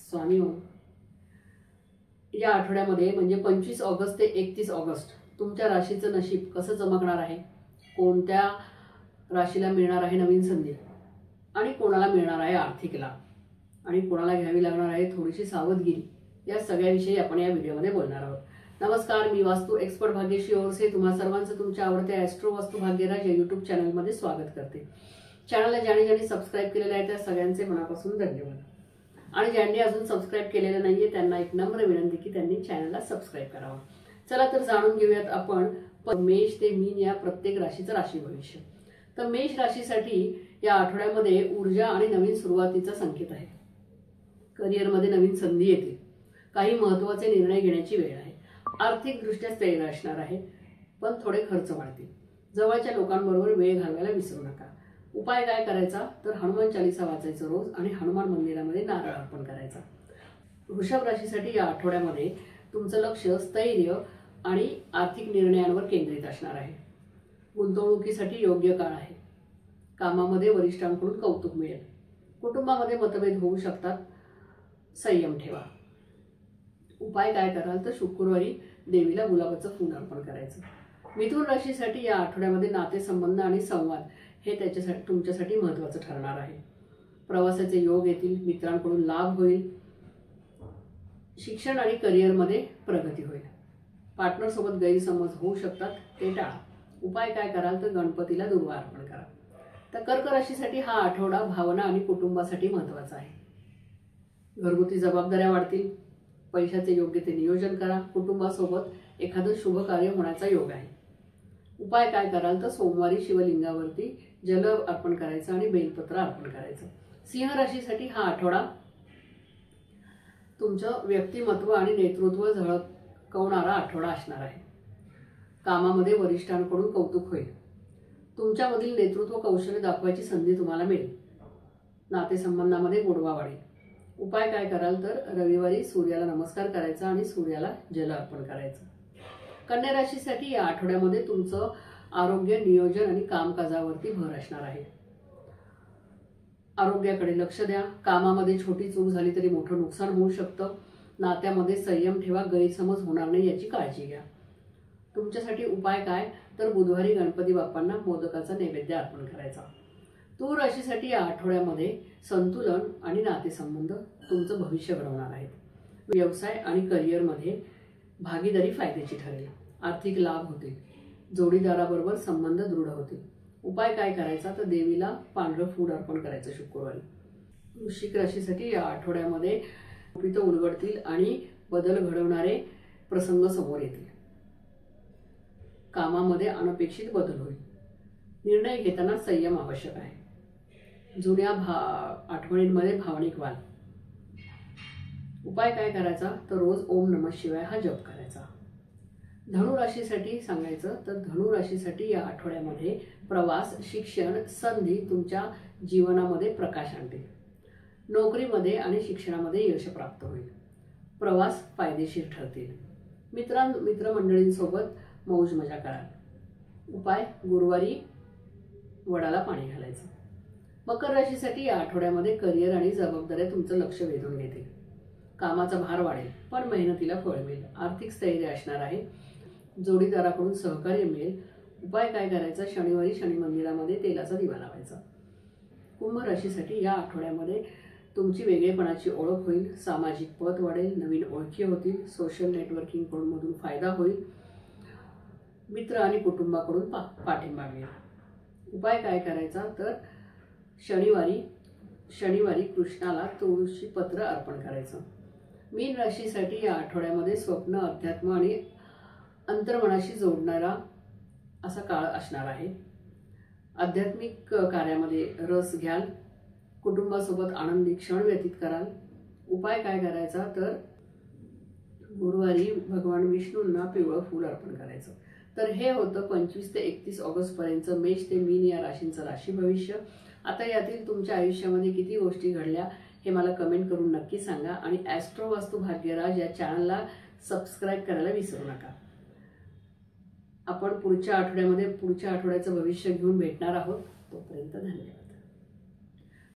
स्वामी हो. या आठवड्यामध्ये म्हणजे 25 ऑगस्ट ते 31 ऑगस्ट तुमच्या राशीचं नशीब कसं चमकणार आहे, कोणत्या राशीला मिळणार आहे नवीन संधी आणि कोणाला मिळणार आहे आर्थिक लाभ आणि कोणाला घ्यावी लागणार आहे थोडीशी सावधगिरी, या सगळ्याविषयी आपण या व्हिडिओमध्ये बोलणार आहोत. नमस्कार, मी वास्तू एक्सपर्ट भाग्यश्री ओरसे तुम्हा सर्वांचं तुमच्या आवडत्या ॲस्ट्रो वास्तू भाग्यराज या यूट्यूब चॅनलमध्ये स्वागत करते. चॅनलला ज्यांनी सबस्क्राईब केलेलं आहे त्या सगळ्यांचे मनापासून धन्यवाद. आणि ज्यांनी अजून सबस्क्राईब केलेलं नाहीये त्यांना एक नम्र विनंती की त्यांनी चॅनलला सबस्क्राईब करावं. चला तर जाणून घेऊयात आपण मेष ते मीन या प्रत्येक राशीचं राशी भविष्य. तर मेष राशीसाठी या आठवड्यामध्ये ऊर्जा आणि नवीन सुरुवातीचा संकेत आहे. करिअरमध्ये नवीन संधी येतील, काही महत्त्वाचे निर्णय घेण्याची वेळ आहे. आर्थिकदृष्ट्या स्थैर्य असणार आहे, पण थोडे खर्च वाढतील. जवळच्या लोकांबरोबर वेळ घालवायला विसरू नका. उपाय काय करायचा तर हनुमान चालीसा वाचायचं रोज आणि हनुमान मंदिरामध्ये नारळ अर्पण करायचा. वृषभ राशीसाठी या आठवड्यामध्ये तुमचं लक्ष स्थैर्य आणि आर्थिक निर्णयांवर केंद्रित असणार आहे. गुंतवणुकीसाठी योग्य काळ आहे. कामामध्ये वरिष्ठांकडून कौतुक मिळेल. कुटुंबामध्ये मतभेद होऊ शकतात, संयम ठेवा. उपाय काय कराल तर शुक्रवारी देवीला गुलाबाचं फूल अर्पण करायचं. मिथुन राशीसाठी या आठवड्यामध्ये नातेसंबंध आणि संवाद हे तुमच्यासाठी महत्त्वाचं ठरणार आहे. प्रवासाचे योग येतील, मित्रांकडून लाभ होईल. शिक्षण आणि करिअरमध्ये प्रगती होईल. पार्टनर सोबत गैरसमज होऊ शकतात, ते टाळा. उपाय काय कराल तर गणपतीला दुर्वा अर्पण करा. तर कर्क राशीसाठी हा आठवडा भावना आणि कुटुंबासाठी महत्त्वाचा आहे. घरगुती जबाबदाऱ्या वाढतील. पैशाचे योग्य ते नियोजन करा. कुटुंबासोबत एखादं शुभ कार्य होण्याचा योग आहे. उपाय काय कराल तर सोमवारी शिवलिंगावरती जल अर्पण करायचं आणि बेलपत्र अर्पण करायचं. सिंह राशीसाठी हा आठवडा तुमचं व्यक्तिमत्व आणि नेतृत्व झळकवणारा आठवडा असणार आहे. कामामध्ये वरिष्ठांकडून कौतुक होईल. तुमच्यामधील नेतृत्व कौशल्य दाखवायची संधी तुम्हाला मिळेल. नातेसंबंधामध्ये गोडवा वाढेल. उपाय काय कराल तर रविवारी सूर्याला नमस्कार करायचा आणि सूर्याला जल अर्पण करायचं. कन्या राशीसाठी या आठवड्यामध्ये तुमचं आरोग्य, नियोजन आणि कामकाजावरती भर असणार आहे. आरोग्याकडे लक्ष द्या. कामामध्ये छोटी चूक झाली तरी मोठं नुकसान होऊ शकतं. नात्यामध्ये संयम ठेवा, गैरसमज होणार नाही याची काळजी घ्या. तुमच्यासाठी उपाय काय तर बुधवारी गणपती बाप्पांना मोदकाचा नैवेद्य अर्पण करायचा. तूळ राशीसाठी या आठवड्यामध्ये संतुलन आणि नातेसंबंध तुमचं भविष्य घडवणार आहेत. व्यवसाय आणि करिअरमध्ये भागीदारी फायद्याची ठरेल. आर्थिक लाभ होतील. जोडीदाराबरोबर संबंध दृढ होतील. उपाय काय करायचा तर देवीला पांढरं फूल अर्पण करायचं शुक्रवारी. वृश्चिक राशीसाठी या आठवड्यामध्ये पितं उलगडतील आणि बदल घडवणारे प्रसंग समोर येतील. कामामध्ये अनपेक्षित बदल होईल. निर्णय घेताना संयम आवश्यक आहे. जुन्या आठवणींमध्ये भावनिक वाल. उपाय काय करायचा तर रोज ओम नमः शिवाय हा जप करायचा. धनु राशीसाठी सांगायचं तर धनु राशीसाठी या आठवड्यामध्ये प्रवास, शिक्षण, संधी तुमच्या जीवनामध्ये प्रकाश आणतील. नोकरीमध्ये आणि शिक्षणामध्ये यश प्राप्त होईल. प्रवास फायदेशीर ठरतील. मित्रमंडळींसोबत मौज मजा कराल. उपाय गुरुवारी वडाला पाणी घालायचं. मकर राशीसाठी या आठवड्यामध्ये करिअर आणि जबाबदाऱ्या तुमचं लक्ष वेधून घेतील. कामाचा भार वाढेल, पण मेहनतीला फळ मिळेल. आर्थिक स्थैर्य असणार आहे. जोडीदाराकडून सहकार्य मिळेल. उपाय काय करायचा शनिवारी शनी मंदिरामध्ये तेलाचा दिवा लावायचा. कुंभ राशीसाठी या आठवड्यामध्ये तुमची वेगळेपणाची ओळख होईल. सामाजिक पत वाढेल. नवीन ओळखी होतील. सोशल नेटवर्किंग मधून फायदा होईल. मित्र आणि कुटुंबाकडून पाठिंबा मिळेल. उपाय काय करायचा तर शनिवारी कृष्णाला तुळशी पत्र अर्पण करायचं. मीन राशीसाठी या आठवड्यामध्ये स्वप्न, अध्यात्म आणि अंतर्मनाशी जोडणारा असा काळ असणार आहे. आध्यात्मिक कार्यामध्ये रस घ्याल. कुटुंबासोबत आनंदी क्षण व्यतीत कराल. उपाय काय करायचा तर गुरुवारी भगवान विष्णूंना पिवळं फूल अर्पण करायचं. तर हे होतं 25 ते 31 ऑगस्ट पर्यंत मेष ते मीन या राशींचं राशी भविष्य. आता यातील तुमच्या आयुष्यामध्ये किती गोष्टी घडल्या हे मला कमेंट करून नक्की सांगा आणि ॲस्ट्रो वास्तू भाग्यराज या चॅनलला सबस्क्राईब करायला विसरू नका. आपण पुढच्या आठवड्याचं भविष्य घेऊन भेटणार आहोत. तोपर्यंत धन्यवाद.